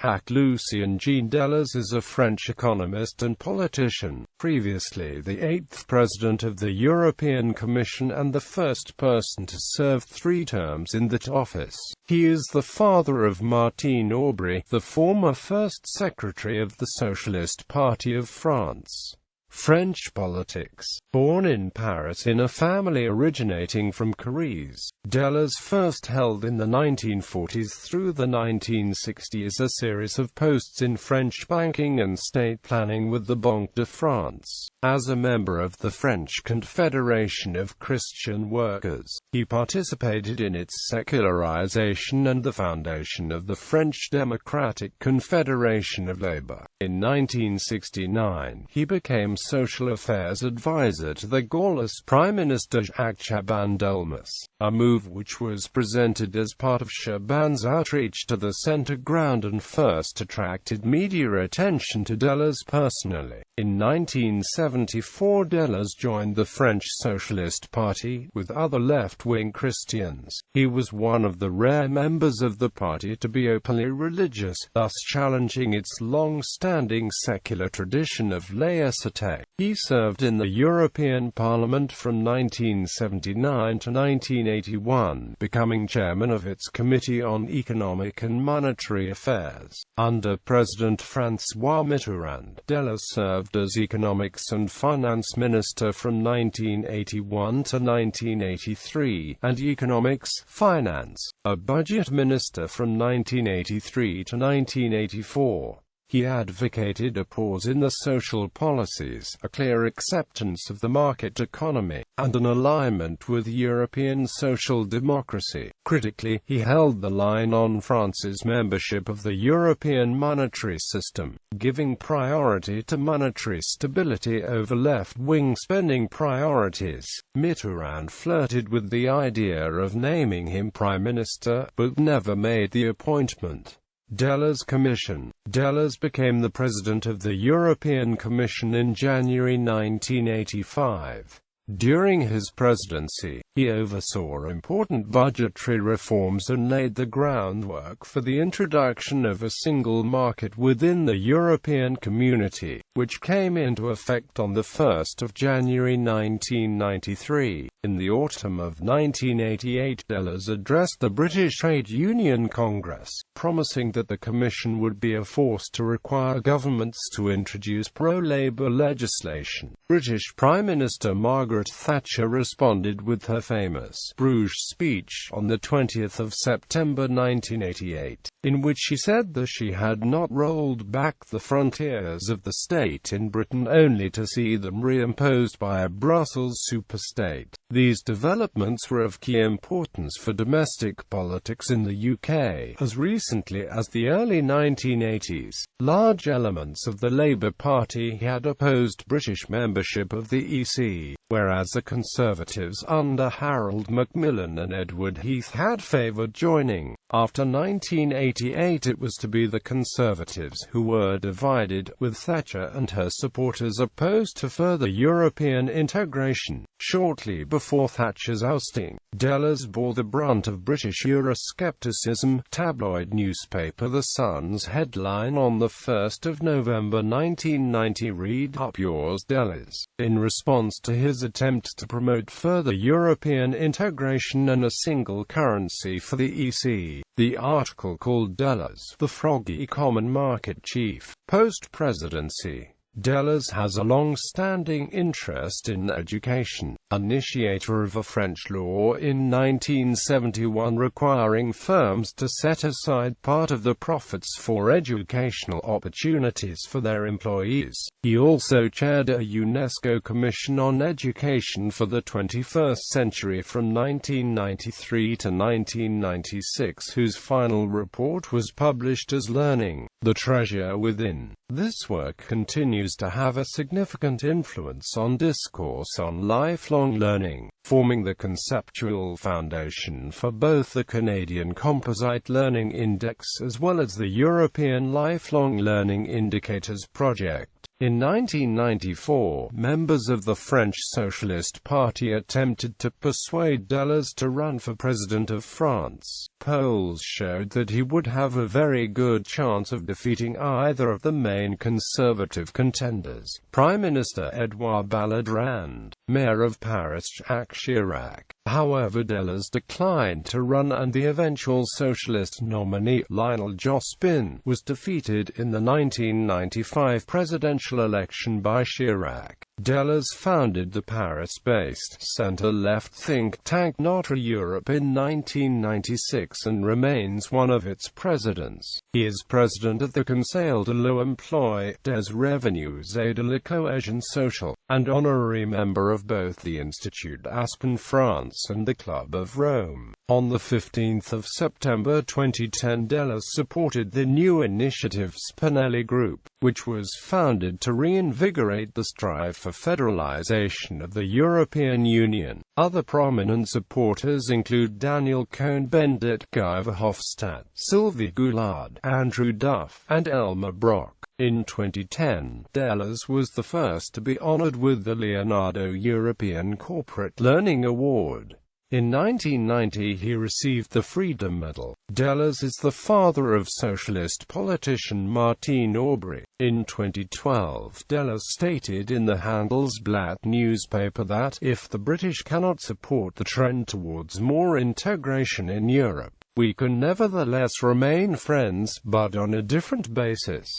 Jacques Lucien Jean Delors is a French economist and politician, previously the 8th President of the European Commission and the first person to serve 3 terms in that office. He is the father of Martine Aubry, the former First Secretary of the Socialist Party of France. French politics. Born in Paris in a family originating from Corrèze, Delors first held in the 1940s through the 1960s a series of posts in French banking and state planning with the Banque de France. As a member of the French Confederation of Christian Workers, he participated in its secularization and the foundation of the French Democratic Confederation of Labour. In 1969, he became Social Affairs Advisor to the Gaullist Prime Minister Jacques Delors, a move which was presented as part of Chaban's outreach to the centre ground and first attracted media attention to Delors personally. In 1974, Delors joined the French Socialist Party with other left-wing Christians. He was one of the rare members of the party to be openly religious, thus challenging its long-standing secular tradition of laïcité. He served in the European Parliament from 1979 to 1981, becoming chairman of its Committee on Economic and Monetary Affairs. Under President François Mitterrand, Delors served as Economics and Finance Minister from 1981 to 1983, and Economics, Finance, a Budget Minister from 1983 to 1984. He advocated a pause in the social policies, a clear acceptance of the market economy, and an alignment with European social democracy. Critically, he held the line on France's membership of the European monetary system, giving priority to monetary stability over left-wing spending priorities. Mitterrand flirted with the idea of naming him prime minister, but never made the appointment. Delors Commission. Delors became the President of the European Commission in January 1985. During his presidency, he oversaw important budgetary reforms and laid the groundwork for the introduction of a single market within the European Community, which came into effect on 1 January 1993. In the autumn of 1988, Delors addressed the British Trade Union Congress, promising that the Commission would be a force to require governments to introduce pro-Labour legislation. British Prime Minister Margaret Thatcher responded with her famous Bruges speech on 20 September 1988, in which she said that she had not rolled back the frontiers of the state in Britain only to see them reimposed by a Brussels superstate. These developments were of key importance for domestic politics in the UK. As recently as the early 1980s, large elements of the Labour Party had opposed British membership of the EC, whereas the Conservatives under Harold Macmillan and Edward Heath had favoured joining. After 1988, it was to be the Conservatives who were divided, with Thatcher and her supporters opposed to further European integration. Shortly before Thatcher's ousting, Delors bore the brunt of British Euroscepticism. Tabloid newspaper The Sun's headline on 1 November 1990 read, "Up yours Delors," in response to his attempt to promote further European integration and a single currency for the EC. The article called Delors, the Froggy Common Market Chief. Post-presidency, Delors has a long-standing interest in education, initiator of a French law in 1971 requiring firms to set aside part of the profits for educational opportunities for their employees. He also chaired a UNESCO Commission on Education for the 21st Century from 1993 to 1996, whose final report was published as Learning, the Treasure Within. This work continues to have a significant influence on discourse on lifelong learning. forming the conceptual foundation for both the Canadian Composite Learning Index as well as the European Lifelong Learning Indicators project. In 1994, members of the French Socialist Party attempted to persuade Delors to run for president of France. Polls showed that he would have a very good chance of defeating either of the main conservative contenders, Prime Minister Édouard Balladur and Mayor of Paris Jacques Chirac. However, Delors declined to run and the eventual socialist nominee, Lionel Jospin, was defeated in the 1995 presidential election by Chirac. Delors founded the Paris-based centre-left think tank Notre Europe in 1996 and remains one of its presidents. He is president of the Conseil de l'Emploi, des Revenus et de la Cohésion Sociale, and honorary member of both the Institut Aspen France and the Club of Rome. On 15 September 2010, Delors supported the new initiative Spinelli Group, which was founded to reinvigorate the strive for federalization of the European Union. Other prominent supporters include Daniel Cohn-Bendit, Guy Verhofstadt, Sylvie Goulard, Andrew Duff, and Elmar Brok. In 2010, Delors was the first to be honored with the Leonardo European Corporate Learning Award. In 1990 he received the Freedom Medal. Delors is the father of socialist politician Martine Aubry. In 2012, Delors stated in the Handelsblad newspaper that, if the British cannot support the trend towards more integration in Europe, we can nevertheless remain friends, but on a different basis.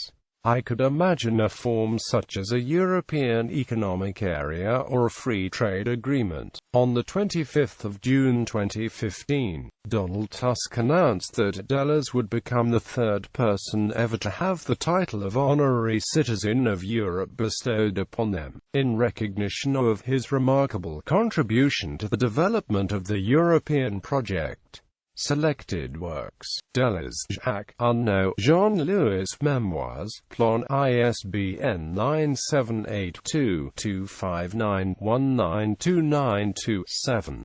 I could imagine a form such as a European Economic Area or a free trade agreement. On 25 June 2015, Donald Tusk announced that Delors would become the third person ever to have the title of Honorary Citizen of Europe bestowed upon them, in recognition of his remarkable contribution to the development of the European project. Selected works: Delors, Jacques, Unknown, Jean-Louis Memoirs, Plan, ISBN 9782259192927.